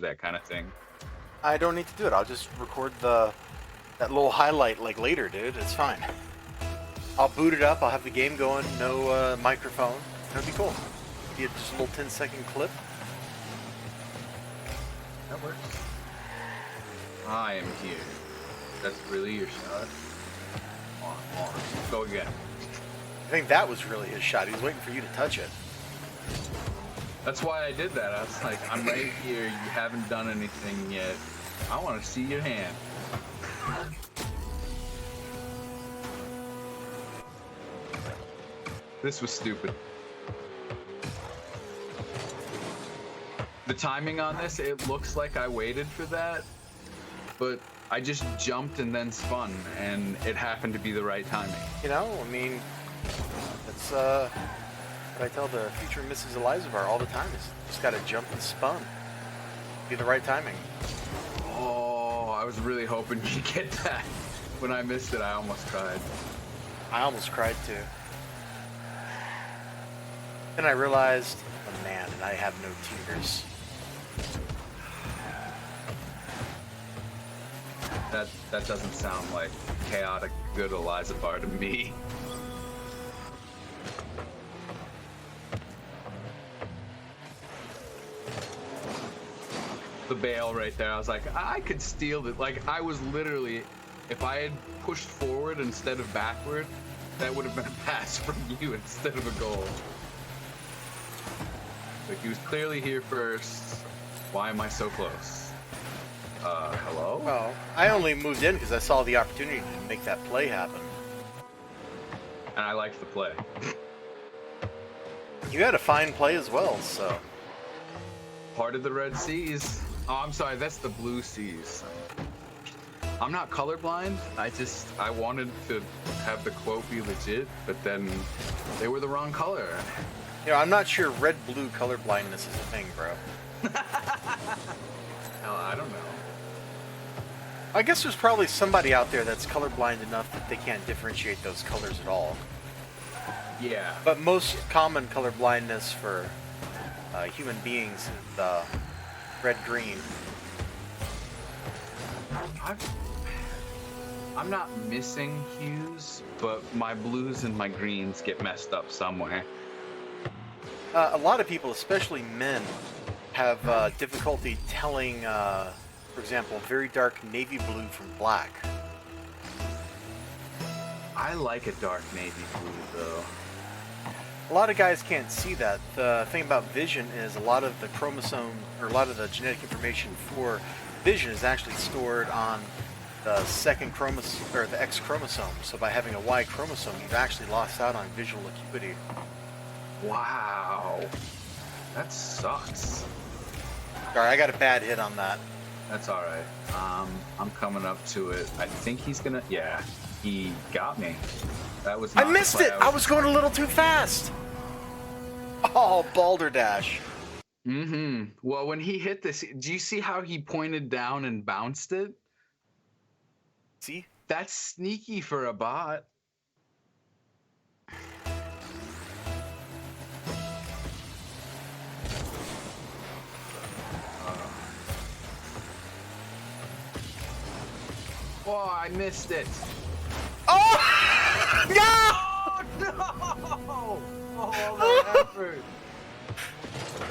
that kind of thing. I don't need to do it. I'll just record that little highlight like later, dude. It's fine. I'll boot it up. I'll have the game going. No microphone. That'd be cool. Be just a little 10-second clip. That works. I am here. That's really your shot. On. Go again. I think that was really his shot. He was waiting for you to touch it. That's why I did that. I was like, I'm right here. You haven't done anything yet. I want to see your hand. This was stupid. The timing on this, it looks like I waited for that, but I just jumped and then spun, and it happened to be the right timing. You know, I mean, that's what I tell the future Mrs. Elizibar all the time is just gotta jump and spun. Be the right timing. Oh, I was really hoping you'd get that. When I missed it, I almost cried. I almost cried too. Then I realized, oh man, and I have no tears. That doesn't sound like chaotic good elizibar to me. The bail right there, I was like, I could steal it. Like, I was literally, if I had pushed forward instead of backward, that would have been a pass from you instead of a goal. Like, he was clearly here first. Why am I so close? Hello? Well, I only moved in because I saw the opportunity to make that play happen. And I liked the play. You had a fine play as well, so. Part of the Red Seas. Oh, I'm sorry, that's the Blue Seas. I'm not colorblind. I wanted to have the quote be legit, but then they were the wrong color. You know, I'm not sure red-blue color blindness is a thing, bro. Hell, I don't know. I guess there's probably somebody out there that's colorblind enough that they can't differentiate those colors at all. Yeah. But most common color blindness for human beings is red-green. I'm not missing hues, but my blues and my greens get messed up somewhere. A lot of people, especially men, have difficulty telling, for example, very dark navy blue from black. I like a dark navy blue, though. A lot of guys can't see that. The thing about vision is a lot of the chromosome, or a lot of the genetic information for vision is actually stored on the second chromosome, or the X chromosome. So by having a Y chromosome, you've actually lost out on visual acuity. Wow. That sucks. Sorry, I got a bad hit on that. That's alright. I'm coming up to it. I think he's gonna... Yeah, he got me. That was I missed it! I was going a little too fast! Oh, balderdash. Mm-hmm. Well, when he hit this, do you see how he pointed down and bounced it? See? That's sneaky for a bot. Oh, I missed it. Oh! No! Oh, no! Oh, that effort.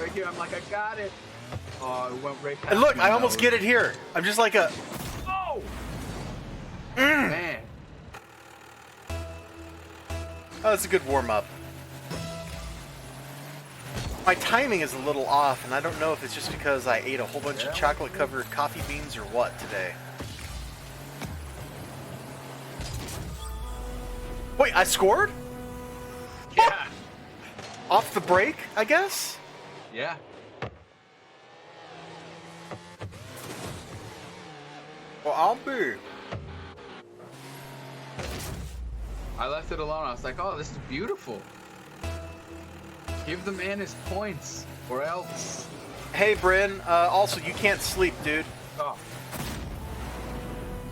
Right here, I'm like, I got it. Oh, it went right past And look, my I almost nose. get it here. I'm just like a... Oh! Man. Oh, that's a good warm-up. My timing is a little off, and I don't know if it's just because I ate a whole bunch of chocolate-covered coffee beans or what today. Wait, I scored? Yeah. Off the break, I guess? Yeah. Well, I'll be. I left it alone. I was like, oh, this is beautiful. Give the man his points, or else. Hey, Bryn. Also, you can't sleep, dude. Oh.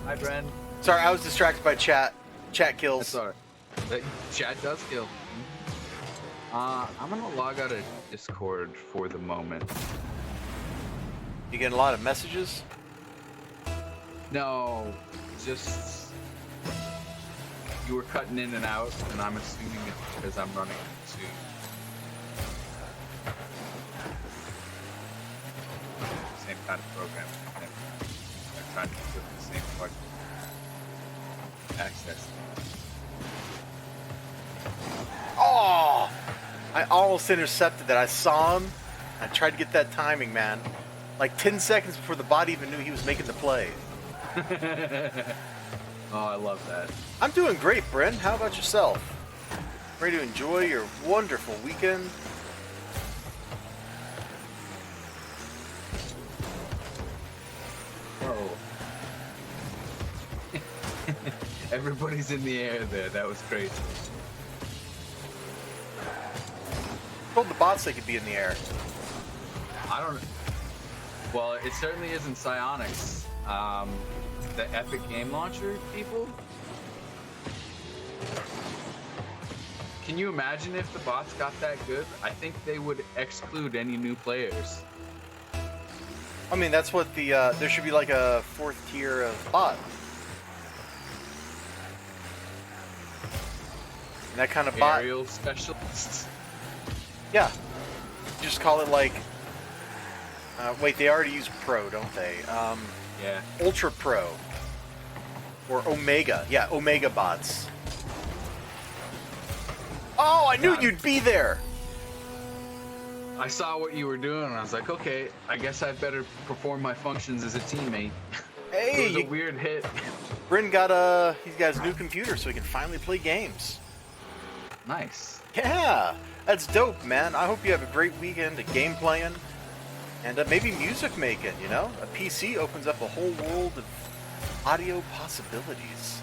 Hi, Bren. Sorry, I was distracted by chat. Chat kills. That's alright. Chat does kill. I'm gonna log out of Discord for the moment. You getting a lot of messages? No, just you were cutting in and out, and I'm assuming it's because I'm running to the same kind of program. And they're trying to put the same part access. Oh! I almost intercepted that. I saw him. I tried to get that timing, man. Like 10 seconds before the bot even knew he was making the play. Oh, I love that. I'm doing great, Bryn. How about yourself? Ready to enjoy your wonderful weekend? Whoa. Everybody's in the air there. That was crazy. Told the bots they could be in the air. I don't. Well, it certainly isn't Psionics. The Epic Game Launcher people. Can you imagine if the bots got that good? I think they would exclude any new players. I mean, that's what the there should be like a 4th tier of bot. And that kind of bot. Aerial specialists. Yeah. Just call it like. Wait, they already use Pro, don't they? Yeah. Ultra Pro. Or Omega. Yeah, Omega bots. Oh, I knew you'd be there! I saw what you were doing, and I was like, okay, I guess I better perform my functions as a teammate. Hey! It was a weird hit. Bryn he's got his new computer so he can finally play games. Nice. Yeah! That's dope, man. I hope you have a great weekend of game playing. And maybe music making, you know? A PC opens up a whole world of audio possibilities.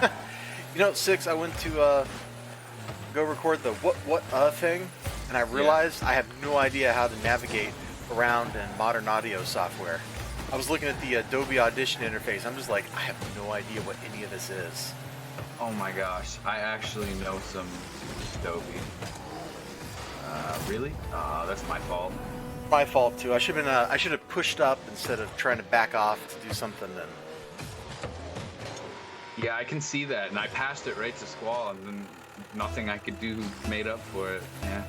You know, Six, I went to go record the what thing, and I realized I have no idea how to navigate around in modern audio software. I was looking at the Adobe Audition interface. I'm just like, I have no idea what any of this is. Oh my gosh, I actually know some Adobe. Really? That's my fault. My fault too. I should have pushed up instead of trying to back off to do something. And Yeah, I can see that, and I passed it right to Squall, and then nothing I could do made up for it. Yeah.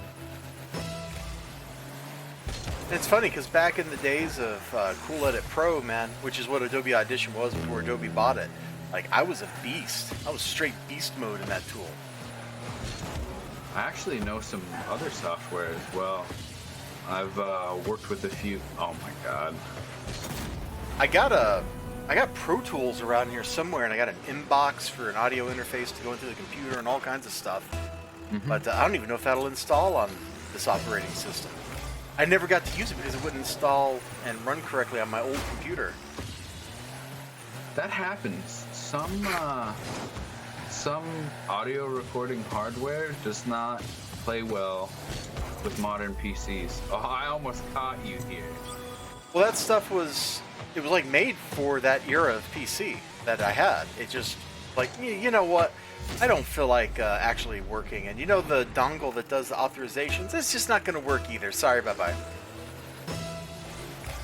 And it's funny because back in the days of Cool Edit Pro, man, which is what Adobe Audition was before Adobe bought it, like I was a beast. I was straight beast mode in that tool. I actually know some other software as well. I've worked with a few. Oh my god. I got Pro Tools around here somewhere, and I got an inbox for an audio interface to go into the computer and all kinds of stuff. Mm-hmm. But I don't even know if that'll install on this operating system. I never got to use it because it wouldn't install and run correctly on my old computer. That happens. Some audio recording hardware does not play well with modern PCs. Oh, I almost caught you here. Well, that stuff was like made for that era of PC that I had. It just like, you know what? I don't feel like actually working. And you know the dongle that does the authorizations? It's just not going to work either. Sorry, bye-bye.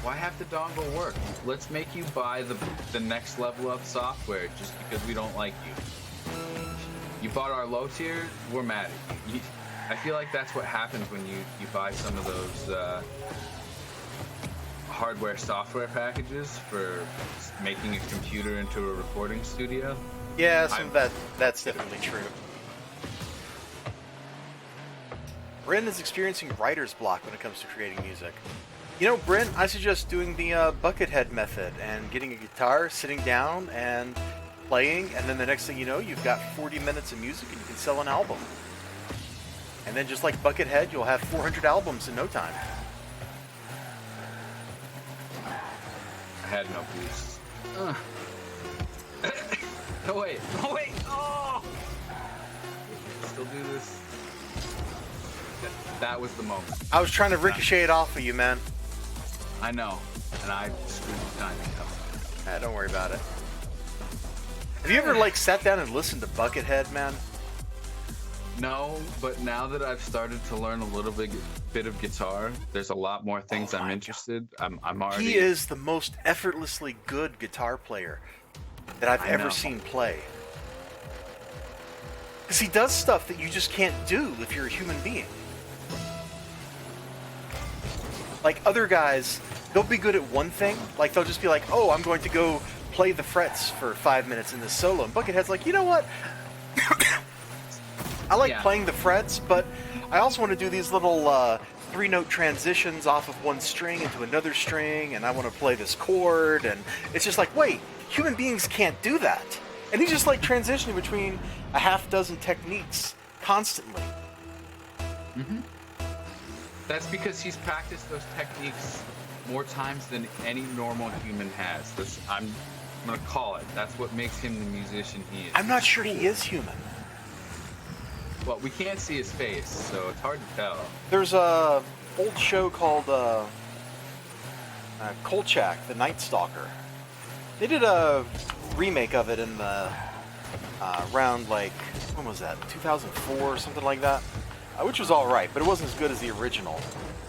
Why have the dongle work? Let's make you buy the next level up software just because we don't like you. You bought our low tier, we're mad at you. I feel like that's what happens when you buy some of those hardware software packages for making a computer into a recording studio. Yeah, that's definitely true. Bryn is experiencing writer's block when it comes to creating music. You know, Bryn, I suggest doing the Buckethead method and getting a guitar, sitting down and playing, and then the next thing you know, you've got 40 minutes of music and you can sell an album. And then just like Buckethead, you'll have 400 albums in no time. I had no boost. Oh wait, oh! Still do this. That was the moment. I was trying to ricochet it off of you, man. I know, and I screwed the timing up. Don't worry about it. Have you ever like sat down and listened to Buckethead, man? No, but now that I've started to learn a little bit of guitar, there's a lot more things I'm interested. I'm already. He is the most effortlessly good guitar player that I've ever seen play. Because he does stuff that you just can't do if you're a human being. Like other guys, they'll be good at one thing. Like they'll just be like, oh, I'm going to go play the frets for 5 minutes in this solo. And Buckethead's like, you know what? I like playing the frets, but I also want to do these little 3-note transitions off of one string into another string, and I want to play this chord, and it's just like, wait, human beings can't do that. And he's just like transitioning between a half dozen techniques constantly. Mm-hmm. That's because he's practiced those techniques more times than any normal human has. I'm gonna call it. That's what makes him the musician he is. I'm not sure he is human. Well, we can't see his face, so it's hard to tell. There's a old show called Kolchak, the Night Stalker. They did a remake of it in the around like, when was that? 2004 or something like that, which was all right, but it wasn't as good as the original.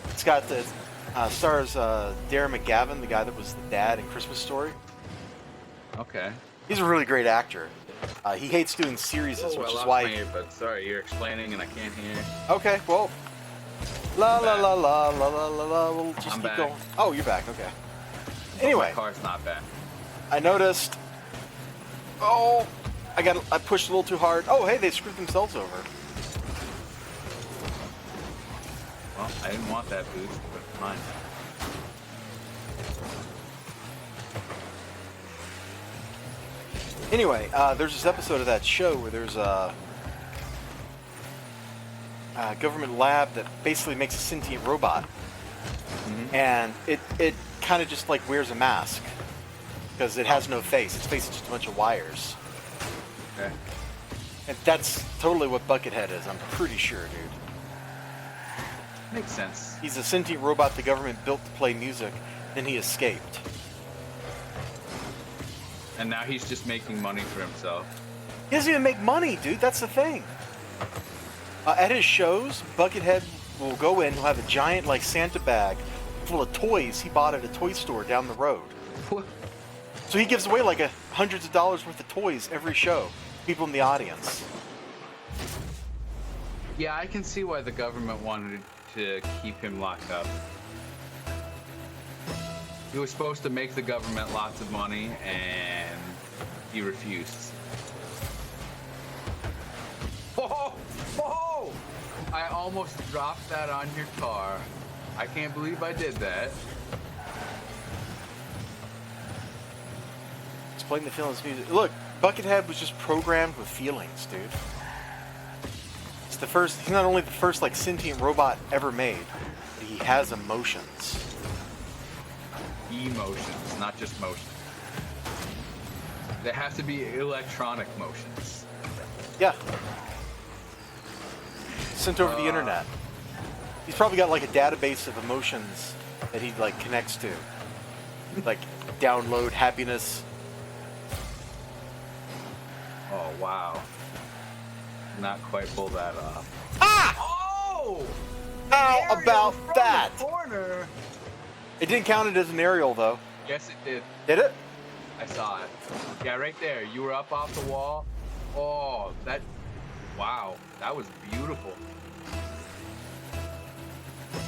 It's got the stars Darren McGavin, the guy that was the dad in Christmas Story. Okay. He's a really great actor. He hates doing series, which is why. But sorry, you're explaining and I can't hear. Okay, well, la la la la la la la la. We'll just keep going. Oh, you're back. Okay. Anyway, my car's not back. I noticed. Oh, I pushed a little too hard. Oh, hey, they screwed themselves over. Well, I didn't want that boost, but fine. Anyway, there's this episode of that show where there's a government lab that basically makes a sentient robot, and it kind of just like wears a mask because it has no face. Its face is just a bunch of wires. Okay. And that's totally what Buckethead is. I'm pretty sure, dude. Makes sense. He's a sentient robot the government built to play music, then he escaped. And now he's just making money for himself. He doesn't even make money, dude. That's the thing. At his shows, Buckethead will go in, he'll have a giant, like, Santa bag full of toys he bought at a toy store down the road. What? So he gives away, like, hundreds of dollars worth of toys every show. People in the audience. Yeah, I can see why the government wanted to keep him locked up. He was supposed to make the government lots of money, and he refused. Whoa! Whoa! I almost dropped that on your car. I can't believe I did that. He's playing the feelings music. Look, Buckethead was just programmed with feelings, dude. It's the first, he's not only the first, like, sentient robot ever made, but he has emotions. Emotions, not just motion. They have to be electronic motions. Yeah. Sent over the internet. He's probably got like a database of emotions that he like connects to. Like download happiness. Oh wow. Not quite pull that off. Ah! Oh! How about that? Corner. It didn't count it as an aerial though. Yes, it did. Did it? I saw it. Yeah, right there. You were up off the wall. Oh, that. Wow, that was beautiful.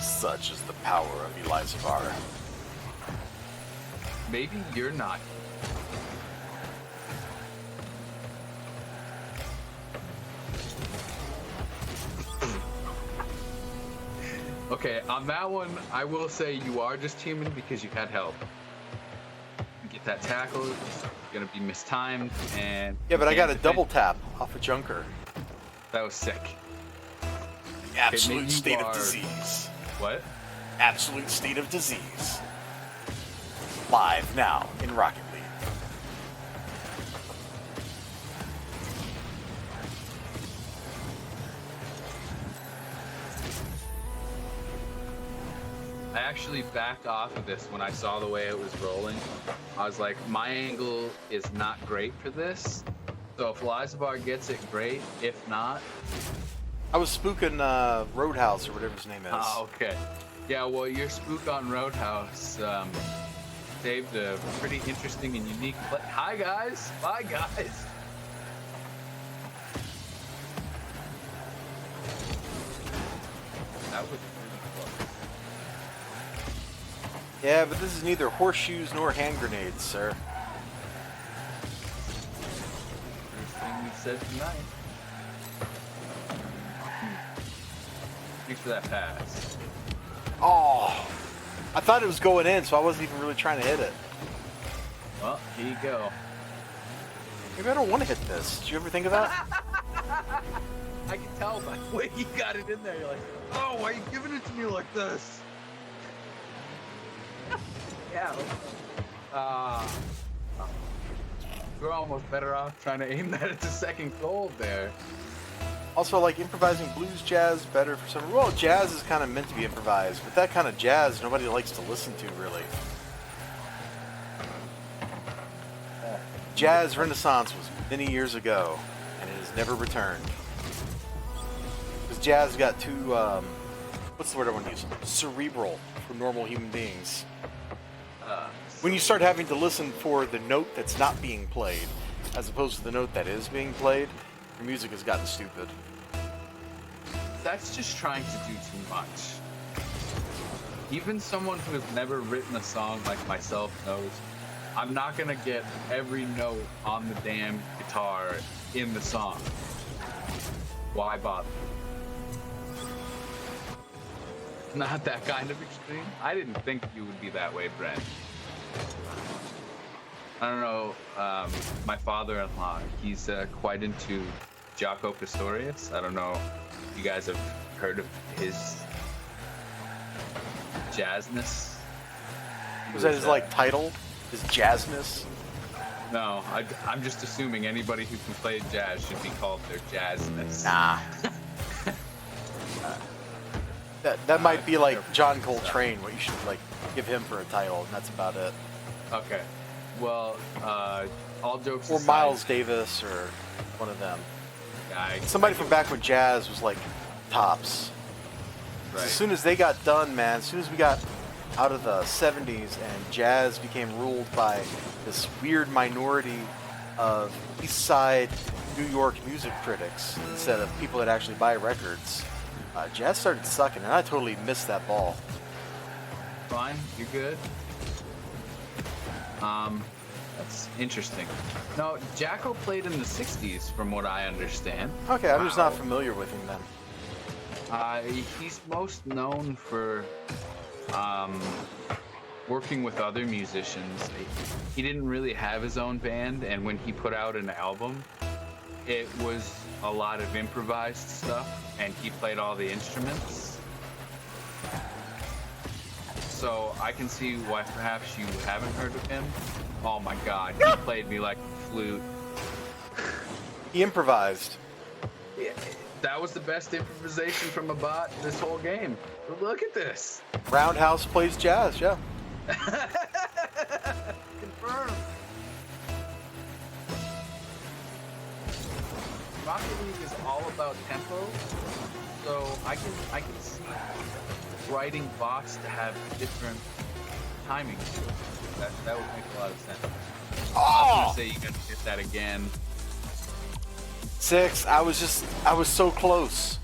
Such is the power of elizibar. Maybe you're not. Okay, on that one, I will say you are just human because you had help. You get that tackle, it's gonna be mistimed, and... Yeah, but I got a double tap off a junker. That was sick. The absolute state of disease. What? Absolute state of disease. Live now in Rocket League. I actually backed off of this when I saw the way it was rolling. I was like, my angle is not great for this. So if elizibar gets it, great. If not, I was spooking Roadhouse or whatever his name is. Oh, okay. Yeah, well, your spook on Roadhouse saved a pretty interesting and unique play. Hi, guys. Bye, guys. That was really close. Yeah, but this is neither horseshoes nor hand grenades, sir. First thing we said tonight. Thanks for that pass. Oh, I thought it was going in, so I wasn't even really trying to hit it. Well, here you go. Maybe I don't want to hit this. Did you ever think of that? I can tell by the way you got it in there. You're like, oh, why are you giving it to me like this? Yeah. We're almost better off trying to aim that at the second goal there. Also, like improvising blues jazz better for some. Well, jazz is kind of meant to be improvised, but that kind of jazz nobody likes to listen to really. Jazz Renaissance was many years ago, and it has never returned. Because jazz got too, what's the word I want to use? Cerebral for normal human beings. When you start having to listen for the note that's not being played, as opposed to the note that is being played, your music has gotten stupid. That's just trying to do too much. Even someone who has never written a song like myself knows I'm not gonna get every note on the damn guitar in the song. Why bother? Not that kind of extreme. I didn't think you would be that way, Brent. I don't know, my father-in-law, he's quite into Jaco Pastorius. I don't know if you guys have heard of his jazzness. Was that his, like, title? His jazzness? No, I'm just assuming anybody who can play jazz should be called their jazzness. Nah. That might be like John Coltrane, what you should, like, give him for a title, and that's about it. Okay. Well, all jokes Or aside, Miles Davis, or one of them. I Somebody from back when jazz was like tops. Right. As soon as they got done, man, as soon as we got out of the 70s and jazz became ruled by this weird minority of East Side New York music critics instead of people that actually buy records, jazz started sucking, and I totally missed that ball. Fine, you're good. That's interesting. No, Jaco played in the 60s, from what I understand. Okay, I'm just not familiar with him then. He's most known for working with other musicians. He didn't really have his own band, and when he put out an album, it was a lot of improvised stuff, and he played all the instruments. So I can see why perhaps you haven't heard of him. Oh my god, he played me like a flute. He improvised. Yeah, that was the best improvisation from a bot this whole game. Look at this. Roundhouse plays jazz, yeah. Confirmed. Rocket League is all about tempo, so I can see writing bots to have different timing to it. That would make a lot of sense. Oh! I was gonna say you gotta hit that again. 6. I was so close.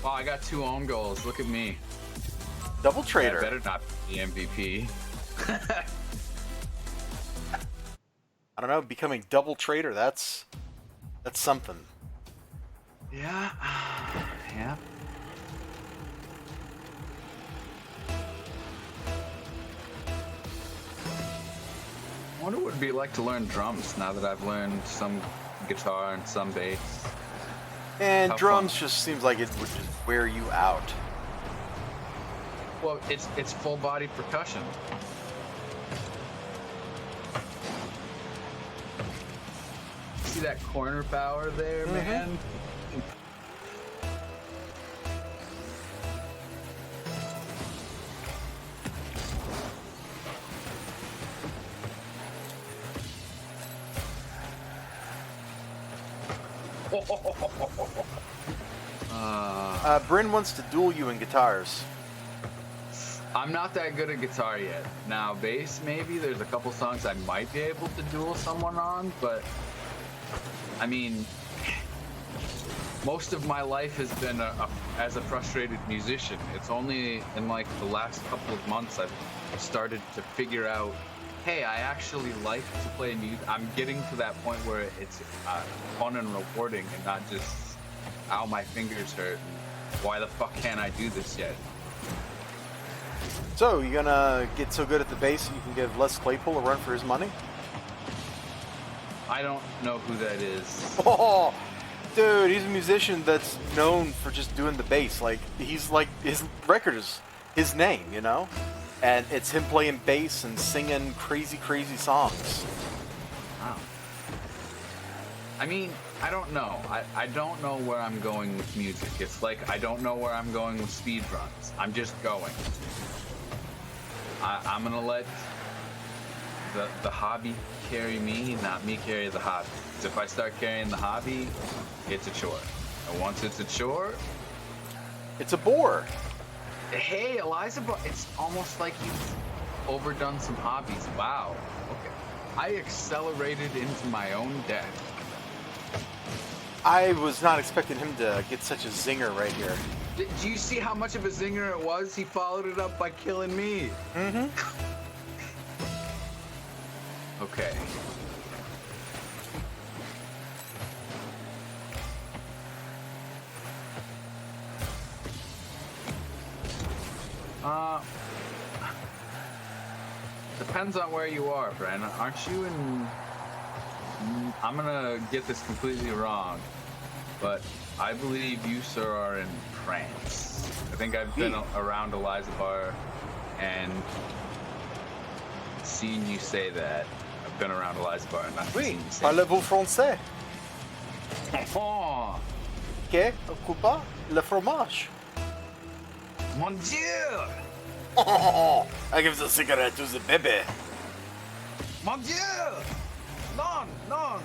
Oh, I got 2 own goals. Look at me. Double trader. I better not be the MVP. I don't know, becoming double trader, that's something. Yeah. Yeah. I wonder what it'd be like to learn drums now that I've learned some guitar and some bass. And How drums fun. just seems like it would just wear you out. Well, it's full body percussion. See that corner power there, man? Bryn wants to duel you in guitars. I'm not that good at guitar yet. Now, bass, maybe. There's a couple songs I might be able to duel someone on, but I mean, most of my life has been as a frustrated musician. It's only in like the last couple of months I've started to figure out, hey, I actually like to play music. I'm getting to that point where it's fun and rewarding and not just, ow, my fingers hurt. Why the fuck can't I do this yet? So, you gonna get so good at the bass that you can give Les Claypool a run for his money? I don't know who that is. Oh, dude, he's a musician that's known for just doing the bass. Like, he's like, his record is his name, you know? And it's him playing bass and singing crazy, crazy songs. Wow. I mean, I don't know. I don't know where I'm going with music. It's like I don't know where I'm going with speedruns. I'm just going. I'm gonna let the hobby carry me, not me carry the hobby. 'Cause if I start carrying the hobby, it's a chore. And once it's a chore, It's a bore. hey, Elizibar, it's almost like you've overdone some hobbies. Wow. Okay. I accelerated into my own death. I was not expecting him to get such a zinger right here. Do you see how much of a zinger it was? He followed it up by killing me. Mm-hmm. Okay. Depends on where you are, Brandon. Aren't you in... I'm gonna get this completely wrong, but I believe you, sir, are in France. I think I've been around Elizibar and seen you say that. I've been around Elizibar and not seen you say Parlez-vous français? Oh, Que occupa le fromage? mon Dieu! Oh, I give the cigarette to the baby. Mon Dieu! Non, non!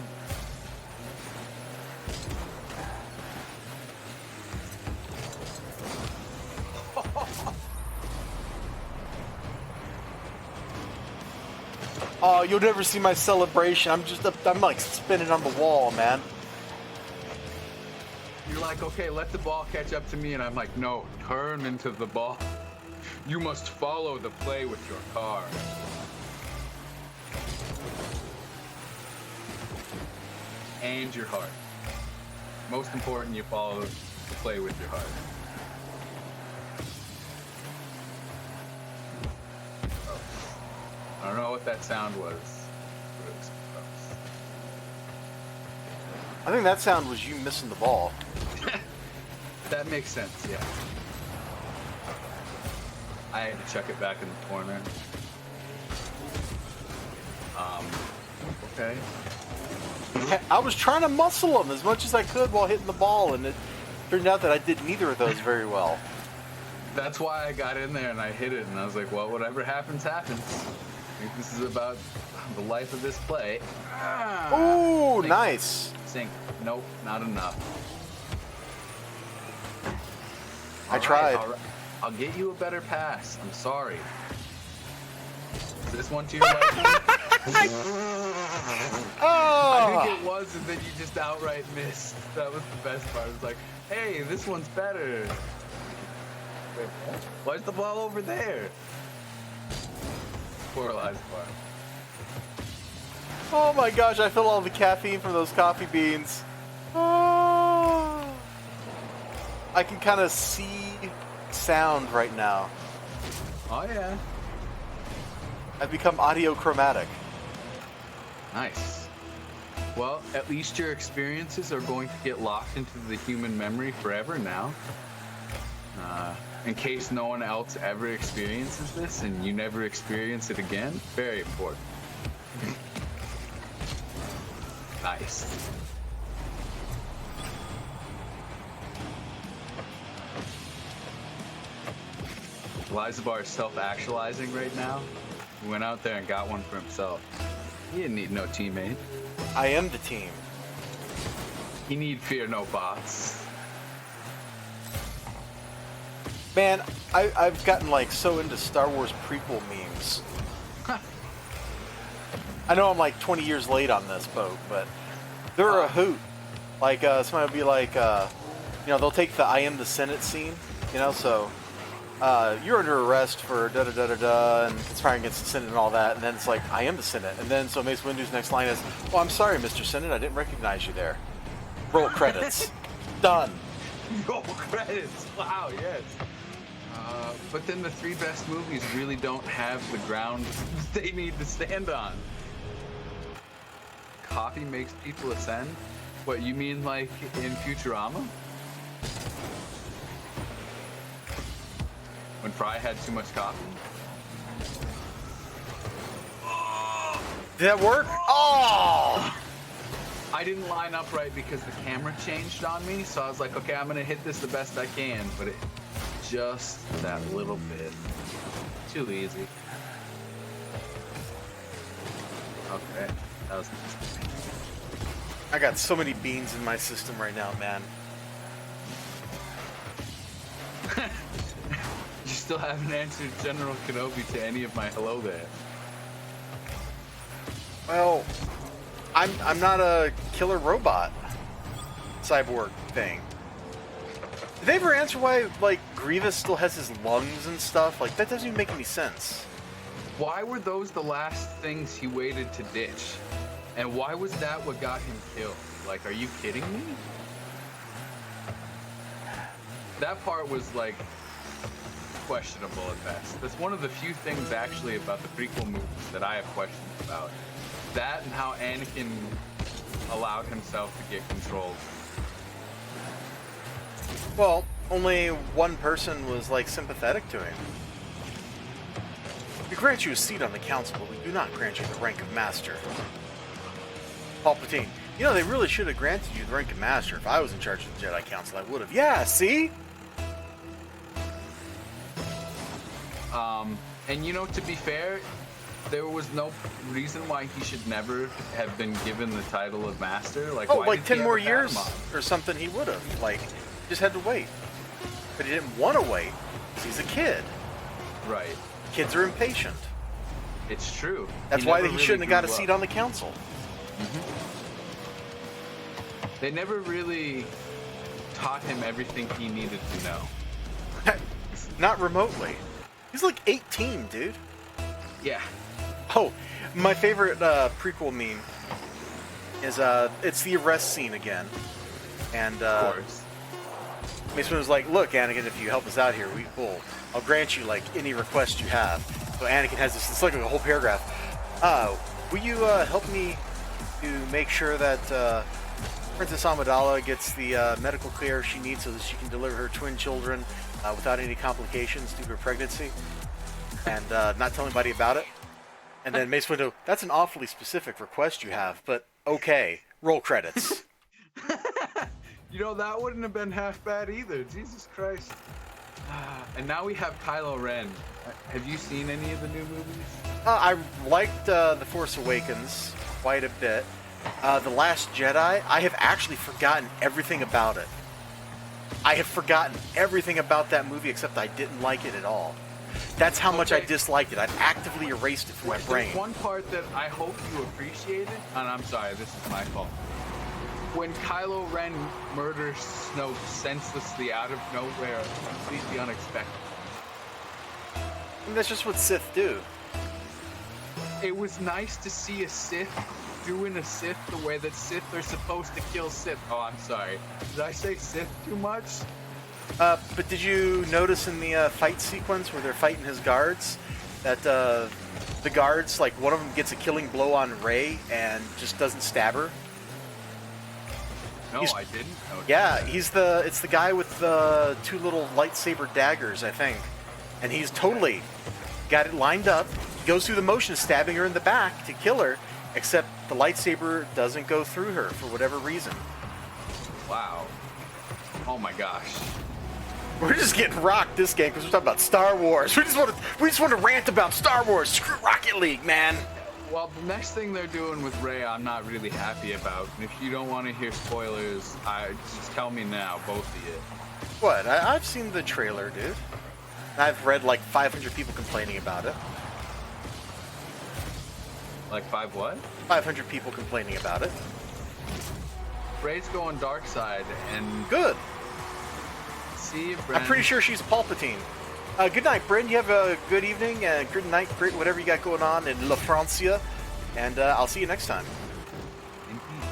Oh, you'll never see my celebration. I'm like spinning on the wall, man. You're like, okay, let the ball catch up to me, and I'm like, no, turn into the ball. You must follow the play with your car. And your heart. Most important, you follow the play with your heart. Oh. I don't know what that sound was. But it was gross. I think that sound was you missing the ball. That makes sense, yeah. I had to chuck it back in the corner. Okay. I was trying to muscle him as much as I could while hitting the ball, and it turned out that I did neither of those very well. That's why I got in there and I hit it, and I was like, well, whatever happens, happens. I think this is about the life of this play. Ooh, Sink. nice. Sink. Nope, not enough. I tried. All right. I'll get you a better pass. I'm sorry. Is this one to your liking? I think it was, and then you just outright missed. That was the best part. It was like, hey, this one's better. Wait, what? Why's the ball over there? Poor Elizibar. Oh my gosh, I feel all the caffeine from those coffee beans. Oh. I can kind of see sound right now. Oh, yeah. I've become audio chromatic. Nice. Well, at least your experiences are going to get locked into the human memory forever now. In case no one else ever experiences this and you never experience it again, very important. Nice. Elizibar is self-actualizing right now. He went out there and got one for himself. He didn't need no teammate. I am the team. He need fear no bots. Man, I've gotten like so into Star Wars prequel memes. I know I'm like 20 years late on this boat, but they're a hoot. Like somebody will be like, they'll take the "I am the Senate" scene, so you're under arrest for da da da da da and conspiring against the Senate and all that, and then it's like, "I am the Senate," and then so Mace Windu's next line is, "Oh, I'm sorry, Mr. Senate, I didn't recognize you there." Roll credits. Done. Roll credits. Wow. Yes. But then the 3 best movies really don't have the ground they need to stand on. Coffee makes people ascend? What, you mean like in Futurama? When Fry had too much coffee? Did that work? Oh! I didn't line up right because the camera changed on me, so I was like, okay, I'm gonna hit this the best I can, but it just that little bit. Too easy. Okay, that was nice. I got so many beans in my system right now, man. You still haven't answered General Kenobi to any of my hello there. Well, I'm not a killer robot cyborg thing. Did they ever answer why, like, Grievous still has his lungs and stuff? Like, that doesn't even make any sense. Why were those the last things he waited to ditch? And why was that what got him killed? Like, are you kidding me? That part was, like, questionable at best. That's one of the few things, actually, about the prequel movies that I have questions about. That and how Anakin allowed himself to get controlled. Well, only one person was, like, sympathetic to him. We grant you a seat on the council, but we do not grant you the rank of master. Palpatine, they really should have granted you the rank of master. If I was in charge of the Jedi Council, I would have. Yeah, see? And to be fair, there was no reason why he should never have been given the title of master. Like, oh, why like did 10 he more have a years Padawan? or something he would have. Like, just had to wait. But he didn't want to wait because he's a kid. Right. Kids are impatient. It's true. That's why he shouldn't have got a seat on the council. Mm-hmm. They never really taught him everything he needed to know. Not remotely. He's like 18, dude. Yeah. Oh, my favorite prequel meme is it's the arrest scene again. And Of course. Mace Windu was like, "Look, Anakin, if you help us out here, I'll grant you like any request you have." So Anakin has this. It's like a whole paragraph. Will you help me to make sure that Princess Amidala gets the medical care she needs so that she can deliver her twin children without any complications due to her pregnancy, and not tell anybody about it? And then Mace Windu, "That's an awfully specific request you have, but okay." Roll credits. That wouldn't have been half bad either. Jesus Christ. And now we have Kylo Ren. Have you seen any of the new movies? I liked The Force Awakens quite a bit. The Last Jedi, I have actually forgotten everything about it. I have forgotten everything about that movie except I didn't like it at all. That's how much I disliked it. I've actively erased it from my brain. There's one part that I hope you appreciated, and I'm sorry, this is my fault. When Kylo Ren murders Snoke senselessly out of nowhere, completely unexpected. And that's just what Sith do. It was nice to see a Sith doing a Sith the way that Sith are supposed to kill Sith. Oh, I'm sorry. Did I say Sith too much? But did you notice in the fight sequence where they're fighting his guards that the guards, like one of them gets a killing blow on Rey and just doesn't stab her? No, I didn't. Yeah, it's the guy with the 2 little lightsaber daggers, I think. And he's totally got it lined up. He goes through the motion of stabbing her in the back to kill her, except the lightsaber doesn't go through her for whatever reason. Wow. Oh my gosh. We're just getting rocked this game because we're talking about Star Wars. We just want to rant about Star Wars. Screw Rocket League, man. Well, the next thing they're doing with Rey, I'm not really happy about. And if you don't want to hear spoilers, just tell me now, both of you. What? I've seen the trailer, dude. I've read like 500 people complaining about it. Like 5 what? 500 people complaining about it. Rey's going dark side, and Good. see, Bren. I'm pretty sure she's Palpatine. Good night, Bryn. You have a good evening, good night, great whatever you got going on in La Francia, and I'll see you next time. Indeed.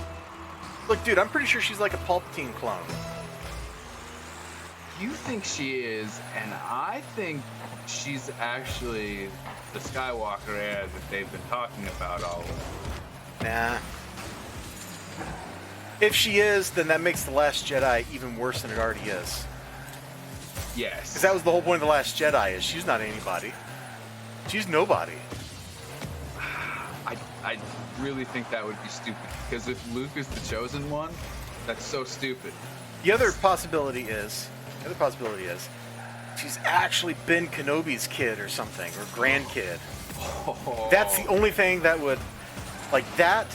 Look, dude, I'm pretty sure she's like a Palpatine clone. You think she is, and I think she's actually the Skywalker heir that they've been talking about all along. Nah. If she is, then that makes The Last Jedi even worse than it already is. Yes. Because that was the whole point of The Last Jedi, is she's not anybody. She's nobody. I really think that would be stupid, because if Luke is the chosen one, that's so stupid. The other possibility is she's actually Ben Kenobi's kid or something, or grandkid. Oh. That's the only thing that would, like that.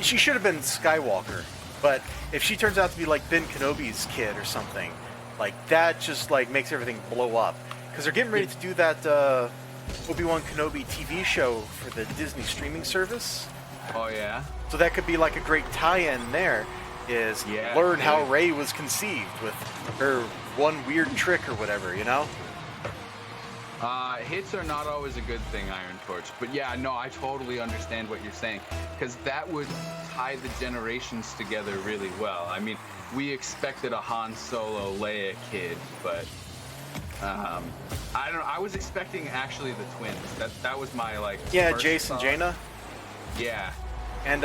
She should have been Skywalker, but if she turns out to be like Ben Kenobi's kid or something, like that just like makes everything blow up. Because they're getting ready to do that Obi-Wan Kenobi TV show for the Disney streaming service. Oh yeah. So that could be like a great tie-in there. Is learn how Rey was conceived with her one weird trick or whatever, you know? Hits are not always a good thing, Iron Torch. But yeah, no, I totally understand what you're saying, because that would tie the generations together really well. I mean, we expected a Han Solo Leia kid, but I don't know. I was expecting actually the twins. That was my like. Yeah, first Jace and thought. Jaina. Yeah. And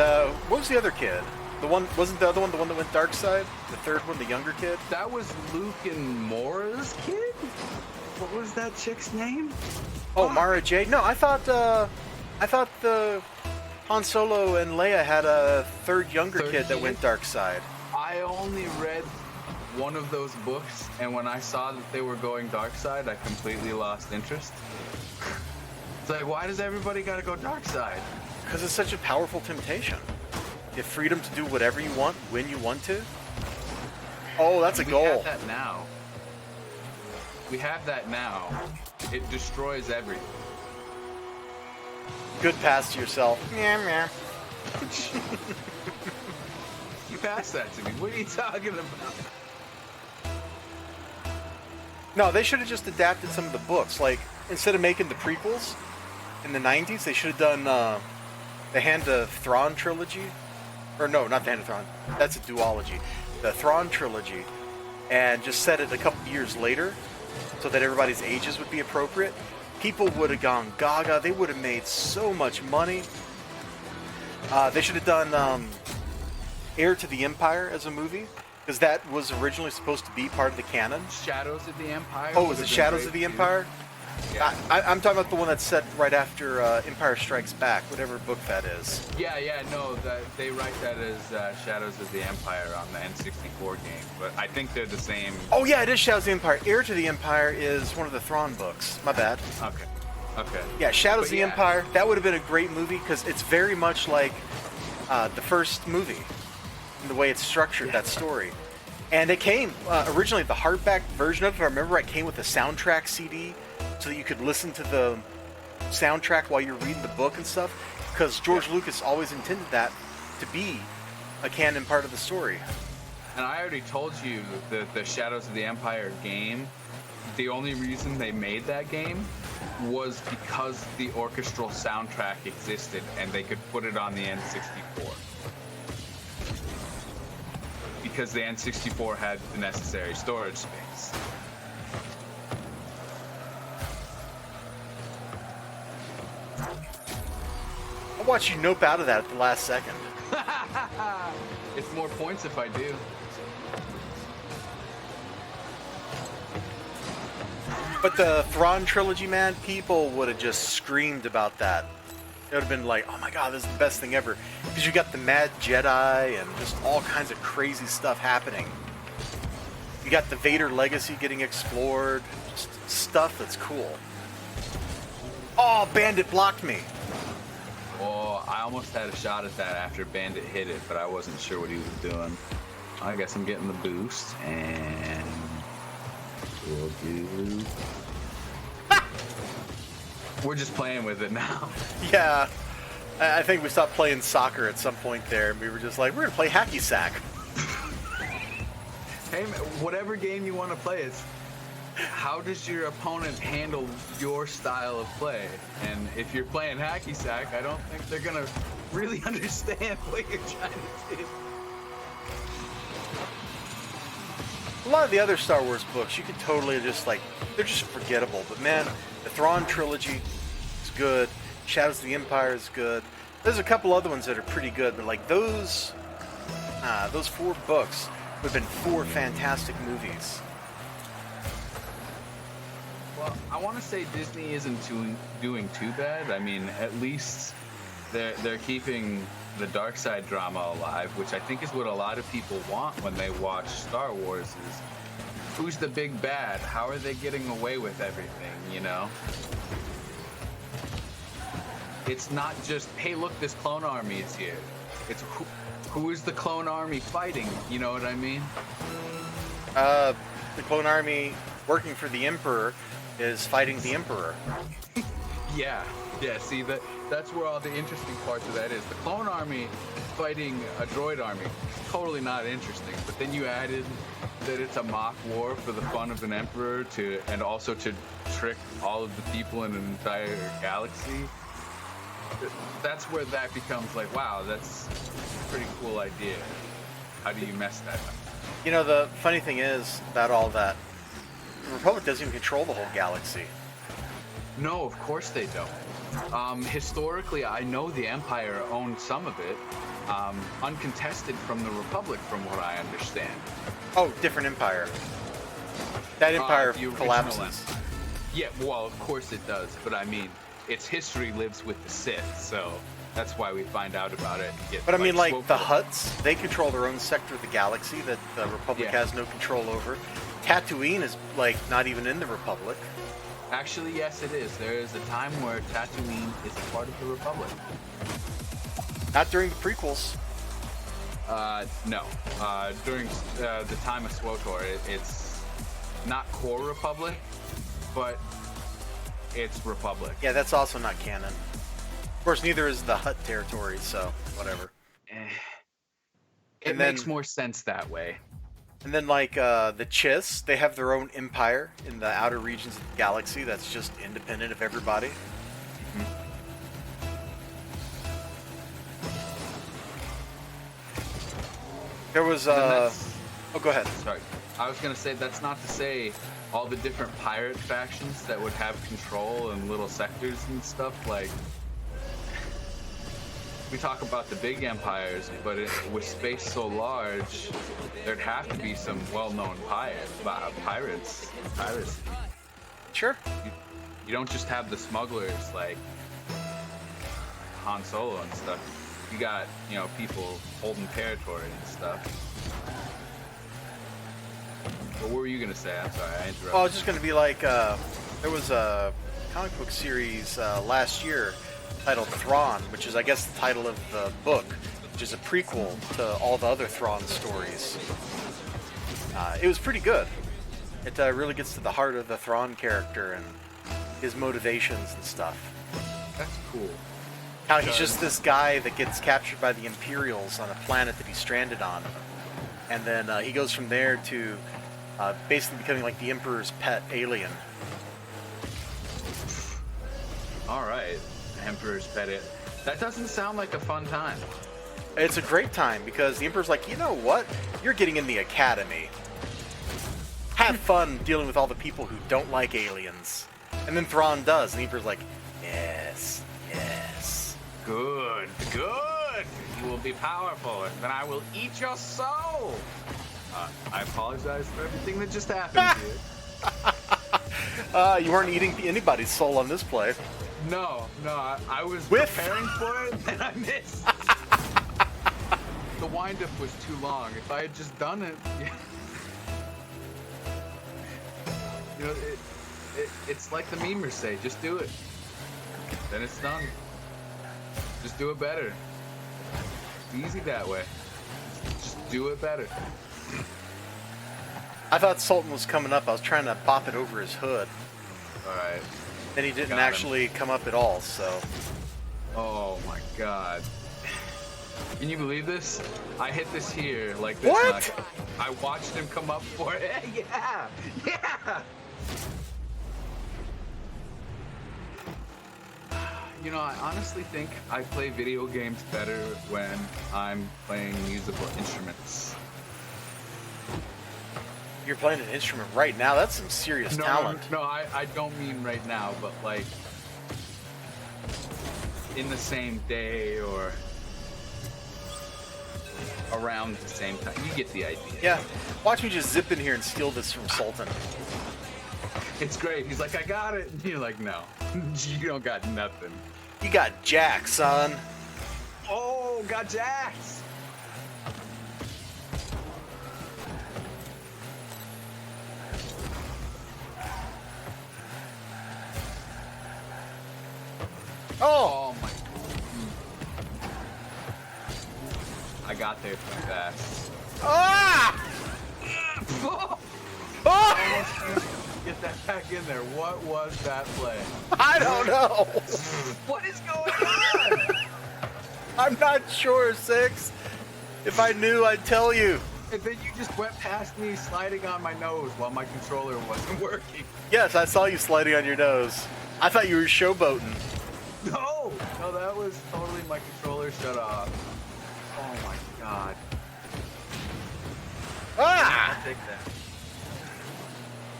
what was the other kid? The one wasn't the other one the one that went dark side? The third one, the younger kid? That was Luke and Mora's kid? What was that chick's name? Oh, Mara Jade. No, I thought the Han Solo and Leia had a third younger kid that went dark side. I only read one of those books, and when I saw that they were going dark side, I completely lost interest. It's like, why does everybody gotta go dark side? Because it's such a powerful temptation. You have freedom to do whatever you want when you want to. Oh, that's a goal. We have that now. We have that now. It destroys everything. Good pass to yourself. Meow, meow. You passed that to me. What are you talking about? No, they should have just adapted some of the books. Like, instead of making the prequels in the 90s, they should have done the Hand of Thrawn trilogy. Or no, not the Hand of Thrawn. That's a duology. The Thrawn trilogy. And just set it a couple years later so that everybody's ages would be appropriate. People would have gone gaga. They would have made so much money. They should have done Heir to the Empire as a movie. Because that was originally supposed to be part of the canon. Shadows of the Empire. Oh, was it Shadows of the Empire? Yeah. I'm talking about the one that's set right after Empire Strikes Back, whatever book that is. Yeah, no, they write that as Shadows of the Empire on the N64 game, but I think they're the same. Oh yeah, it is Shadows of the Empire. Heir to the Empire is one of the Thrawn books. My bad. Okay. Yeah, Shadows of the yeah. Empire. That would have been a great movie because it's very much like the first movie in the way it's structured, that story. And it came originally the hardback version of it. If I remember, it came with a soundtrack CD. So that you could listen to the soundtrack while you're reading the book and stuff, because George Lucas always intended that to be a canon part of the story. And I already told you that the Shadows of the Empire game, the only reason they made that game was because the orchestral soundtrack existed and they could put it on the N64. Because the N64 had the necessary storage space. I'll watch you nope out of that at the last second. It's more points if I do. But the Thrawn trilogy, man, people would have just screamed about that. It would have been like, oh my god, this is the best thing ever. Because you got the Mad Jedi and just all kinds of crazy stuff happening. You got the Vader legacy getting explored. Just stuff that's cool. Oh, Bandit blocked me. Oh, I almost had a shot at that after Bandit hit it, but I wasn't sure what he was doing. I guess I'm getting the boost, and we'll do We're just playing with it now. Yeah, I think we stopped playing soccer at some point there, and we were just like, we're gonna play hacky sack. Hey, man, whatever game you want to play, it's how does your opponent handle your style of play? And if you're playing hacky sack, I don't think they're gonna really understand what you're trying to do. A lot of the other Star Wars books, you could totally just like, they're just forgettable. But man, the Thrawn trilogy is good. Shadows of the Empire is good. There's a couple other ones that are pretty good, but like those 4 books would have been 4 fantastic movies. Well, I want to say Disney isn't doing too bad. I mean, at least they're keeping the dark side drama alive, which I think is what a lot of people want when they watch Star Wars is who's the big bad? How are they getting away with everything, you know? It's not just, hey, look, this clone army is here. It's who is the clone army fighting? You know what I mean? The clone army working for the Emperor is fighting the Emperor. Yeah, see, that's where all the interesting parts of that is. The clone army fighting a droid army, totally not interesting. But then you added that it's a mock war for the fun of an emperor and also to trick all of the people in an entire galaxy. That's where that becomes like, wow, that's a pretty cool idea. How do you mess that up? You know, the funny thing is about all that, the Republic doesn't even control the whole galaxy. No, of course they don't. Historically, I know the Empire owned some of it, uncontested from the Republic, from what I understand. Oh, different empire. That empire The original collapses. Yeah, well, of course it does, but I mean, its history lives with the Sith, so that's why we find out about it. But I mean, like, the Hutts, they control their own sector of the galaxy that the Republic Yeah. has no control over. Tatooine is, like, not even in the Republic. Actually, yes, it is. There is a time where Tatooine is a part of the Republic. Not during the prequels. No. During the time of SWTOR, it's not core Republic, but it's Republic. Yeah, that's also not canon. Of course, neither is the Hutt territory, so whatever. It And then- makes more sense that way. And then, like, the Chiss, they have their own empire in the outer regions of the galaxy that's just independent of everybody. Mm-hmm. There was, And that's- oh, go ahead. Sorry. I was going to say, that's not to say all the different pirate factions that would have control in little sectors and stuff, like, we talk about the big empires, but with space so large, there'd have to be some well-known pirates. Piracy. Sure. You don't just have the smugglers like Han Solo and stuff. You got, people holding territory and stuff. What were you gonna say? I'm sorry, I interrupted. Well, I was just going to be like, there was a comic book series last year titled Thrawn, which is, I guess, the title of the book, which is a prequel to all the other Thrawn stories. It was pretty good. It really gets to the heart of the Thrawn character and his motivations and stuff. That's cool. How he's just this guy that gets captured by the Imperials on a planet that he's stranded on. And then he goes from there to basically becoming like the Emperor's pet alien. All right, Emperor's Pet. That doesn't sound like a fun time. It's a great time because the Emperor's like, you know what? You're getting in the Academy. Have fun dealing with all the people who don't like aliens. And then Thrawn does, and the Emperor's like, yes, yes. Good. You will be powerful, and then I will eat your soul. I apologize for everything that just happened here. You weren't eating anybody's soul on this play. No, I was Whiff. preparing for it, and I missed. The wind-up was too long. If I had just done it, it's like the memers say, just do it. Then it's done. Just do it better. It's easy that way. Just do it better. I thought Sultan was coming up. I was trying to bop it over his hood. All right. And he didn't Got him. actually come up at all, so. Oh my god. Can you believe this? I hit this here like this. What? I watched him come up for it. Yeah! Yeah! You know, I honestly think I play video games better when I'm playing musical instruments. You're playing an instrument right now? That's some serious talent. No, I don't mean right now, but like in the same day or around the same time. You get the idea. Yeah. Watch me just zip in here and steal this from Sultan. It's great. He's like, I got it. And you're like, no, you don't got nothing. You got Jack, son. Oh, got Jax. Oh my. I got there too fast. Ah! Oh! Ah! Get that back in there. What was that play? I don't know. What is going on? I'm not sure, Six. If I knew, I'd tell you. And then you just went past me sliding on my nose while my controller wasn't working. Yes, I saw you sliding on your nose. I thought you were showboating. No, that was totally my controller shut off. Oh my god. Ah! I'll take that.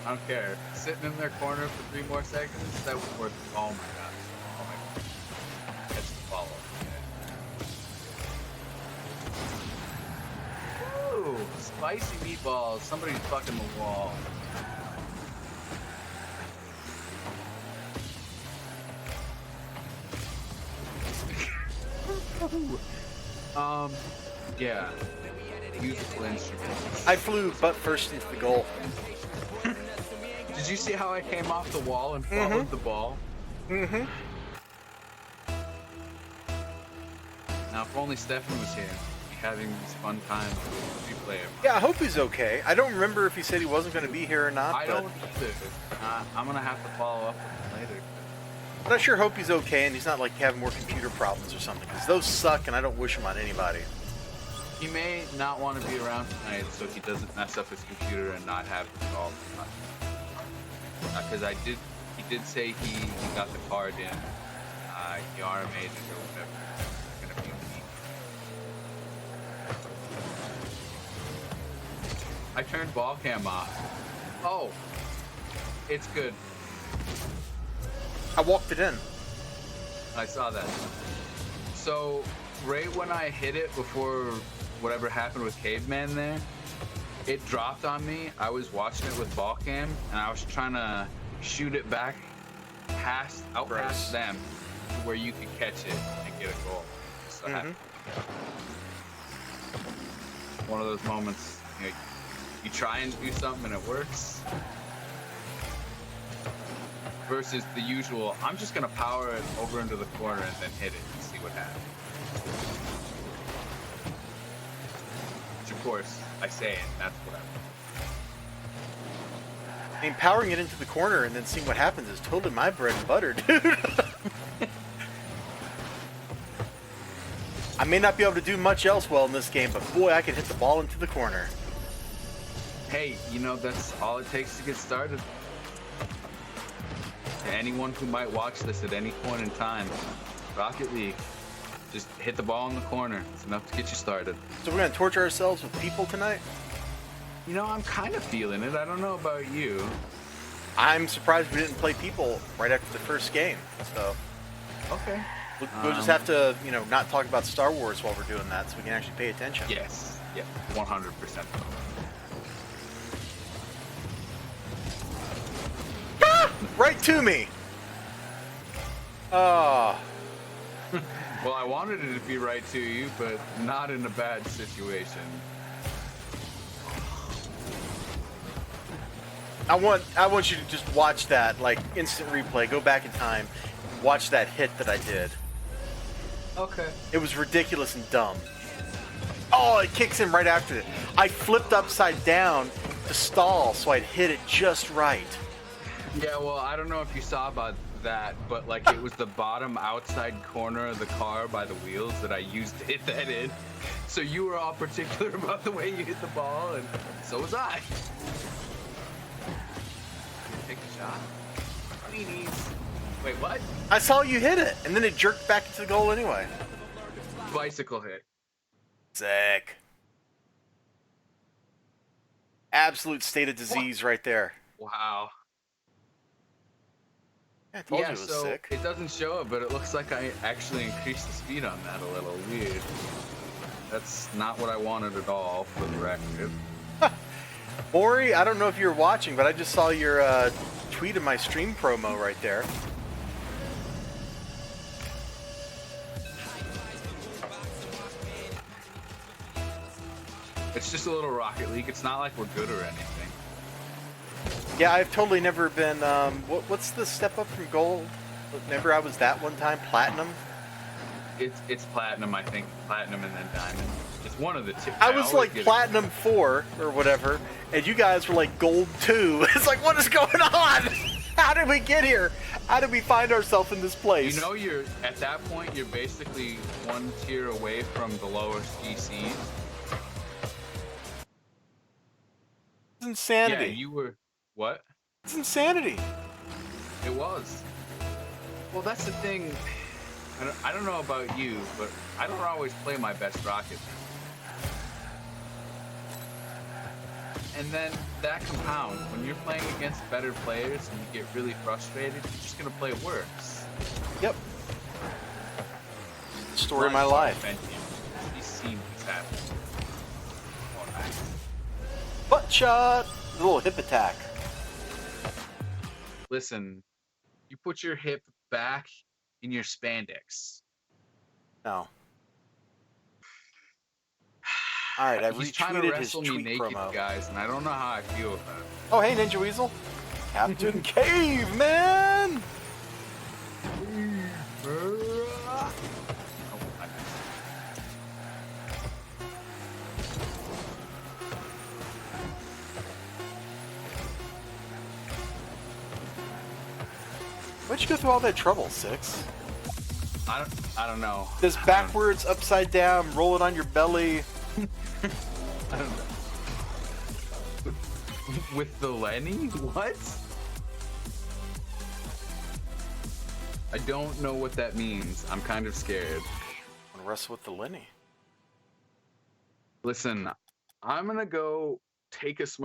I don't care. Sitting in their corner for 3 more seconds, that was worth it. Oh my gosh. Oh my god. That's the follow. Ooh, spicy meatballs. Somebody's fucking the wall. Yeah. Musical instruments. I flew butt first into the goal. Did you see how I came off the wall and followed the ball? Mm-hmm. Now, if only Stefan was here, we'd be having these fun times with the replayer. Yeah, I hope he's okay. I don't remember if he said he wasn't going to be here or not. I but don't either. I'm gonna have to follow up with him later. But I sure hope he's okay and he's not like having more computer problems or something. Because those suck and I don't wish them on anybody. He may not want to be around tonight, so he doesn't mess up his computer and not have it all the time. Because he did say he got the card in. He RMA'd it or whatever. It's gonna be a week. I turned ball cam off. Oh, it's good. I walked it in. I saw that. So, right when I hit it before whatever happened with Caveman there, it dropped on me. I was watching it with ball cam, and I was trying to shoot it back out past them to where you could catch it and get a goal. So one of those moments, you try and do something and it works. Versus the usual, I'm just gonna power it over into the corner and then hit it and see what happens. Which of course, I say it, that's what I mean, powering it into the corner and then seeing what happens is totally my bread and butter, dude. I may not be able to do much else well in this game, but boy, I can hit the ball into the corner. Hey, that's all it takes to get started. To anyone who might watch this at any point in time, Rocket League, just hit the ball in the corner. It's enough to get you started. So we're going to torture ourselves with people tonight? I'm kind of feeling it. I don't know about you. I'm surprised we didn't play people right after the first game. So Okay. we'll just have to, not talk about Star Wars while we're doing that so we can actually pay attention. Yes. Yeah. 100%. Ah! Right to me! Oh. Well, I wanted it to be right to you, but not in a bad situation. I want you to just watch that, like, instant replay. Go back in time. Watch that hit that I did. Okay. It was ridiculous and dumb. Oh, it kicks in right after it. I flipped upside down to stall, so I'd hit it just right. Yeah, well, I don't know if you saw, but that, but like it was the bottom outside corner of the car by the wheels that I used to hit that in. So you were all particular about the way you hit the ball, and so was I. Take a shot. Weenies. Wait, what? I saw you hit it, and then it jerked back into the goal anyway. Bicycle hit. Sick. Absolute state of disease right there. Wow. Yeah, I told you Yeah, it was so sick. it doesn't show it, but it looks like I actually increased the speed on that a little. Weird. That's not what I wanted at all, for the record. Maury, I don't know if you're watching, but I just saw your tweet of my stream promo right there. It's just a little Rocket League. It's not like we're good or anything. Yeah, I've totally never been. What's the step up from gold? Remember, I was that one time platinum. It's platinum, I think. Platinum and then diamond. It's one of the two. I was like platinum 4 or whatever, and you guys were like gold 2. It's like, what is going on? How did we get here? How did we find ourselves in this place? You know, you're at that point. You're basically one tier away from the lowest GCs. It's insanity. Yeah, you were. What? It's insanity. It was. Well, that's the thing. I don't know about you, but I don't always play my best Rocket. And then that compounds. When you're playing against better players and you get really frustrated, you're just going to play worse. Yep. Story of my life. He's seen what's happening. Oh, nice. Butt shot. A little hip attack. Listen, you put your hip back in your spandex. No. All right, I've He's trying to retweeted his wrestle me tweet naked, promo. guys, and I don't know how I feel about it. Oh, hey, Ninja Weasel. Captain Caveman. Oh, I missed. Why'd you go through all that trouble, Six? I don't know. This backwards, upside down, roll it on your belly. I don't know. With the Lenny? What? I don't know what that means. I'm kind of scared. I'm gonna wrestle with the Lenny. Listen, I'm gonna go take a smoke.